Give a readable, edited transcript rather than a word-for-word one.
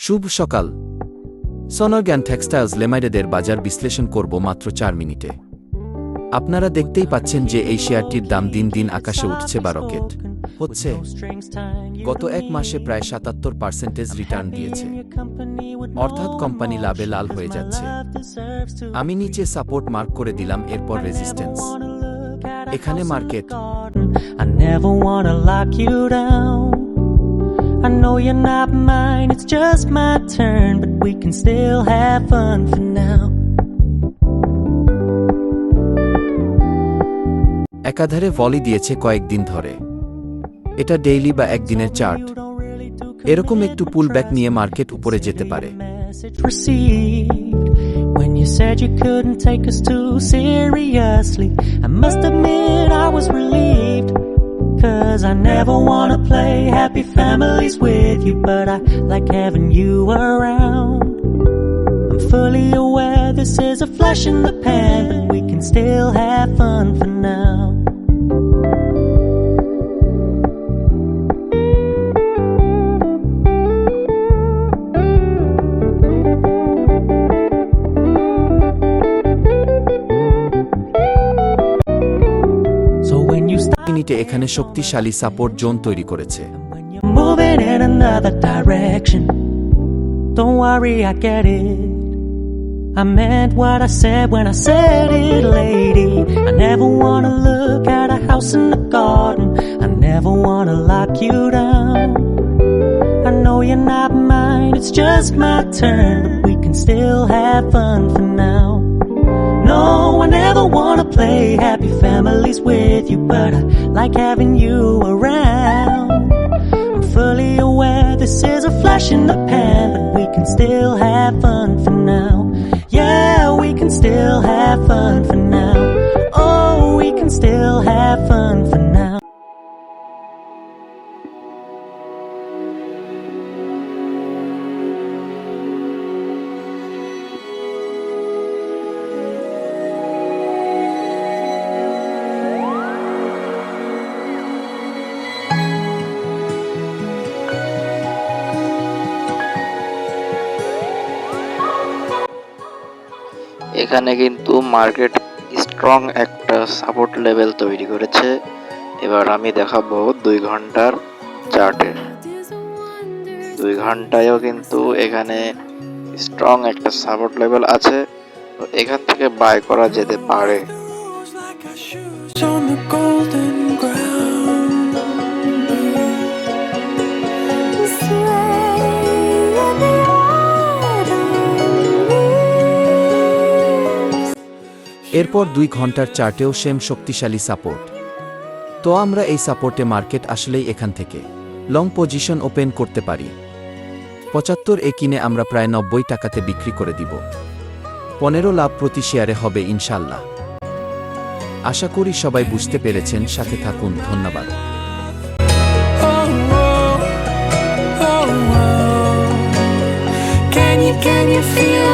শুভ সকাল। সোনারগান টেক্সটাইলস লিমিটেডের বাজার বিশ্লেষণ করব মাত্র 4 মিনিটে। আপনারা দেখতেই পাচ্ছেন যে এই শেয়ারটির দাম দিন দিন আকাশে উঠছে বা রকেট হচ্ছে। গত এক মাসে প্রায় 77% রিটার্ন দিয়েছে, অর্থাৎ কোম্পানি লাভে লাল হয়ে যাচ্ছে। আমি নিচে সাপোর্ট মার্ক করে দিলাম, এরপর রেজিস্ট্যান্স। এখানে market. I know you're not mine, it's just my turn, but we can still have fun for now. একাধারে ভলি দিয়েছে কয়েকদিন ধরে। এটা ডেইলি বা একদিনের চার্ট। এরকম একটু পুল ব্যাক নিয়ে মার্কেট উপরে যেতে পারে। When you said you couldn't take us too seriously, I must admit I was relieved. 'Cause I never wanna play happy families with you, but I like having you around. I'm fully aware this is a flash in the pan, but we can still have fun for now. মিনিটে এখানে শক্তিশালী support zone তৈরি করেছে। When you're moving in another direction, don't worry, I get it. I meant what I said when I said it, lady. I never wanna look at a house in the garden. I never wanna lock you down. I know you're not mine, it's just my turn, but we can still have fun for now. No, I never wanna play happy families with you, but I like having you around. I'm fully aware this is a flash in the pan, but we can still have fun for now. Yeah, we can still have fun for now. Oh, we can still have fun for now. এখানে কিন্তু market strong একটা support level তৈরি করেছে। এবার আমি দেখাবো 2 ঘন্টার চার্টে। 2 ঘন্টায়ও কিন্তু এখানে স্ট্রং একটা সাপোর্ট লেভেল আছে, তো এখান থেকে বাই করা যেতে পারে। এরপর 2 ঘন্টার চার্টেও সেম শক্তিশালী সাপোর্ট। তো আমরা এই সাপোর্টে মার্কেট আসলেই এখান থেকে লং পজিশন ওপেন করতে পারি। 75 কিনে আমরা প্রায় 90 টাকাতে বিক্রি করে দিব। 15 লাভ প্রতি শেয়ারে হবে ইনশাল্লাহ। আশা করি সবাই বুঝতে পেরেছেন, সাথে থাকুন। ধন্যবাদ। Can you feel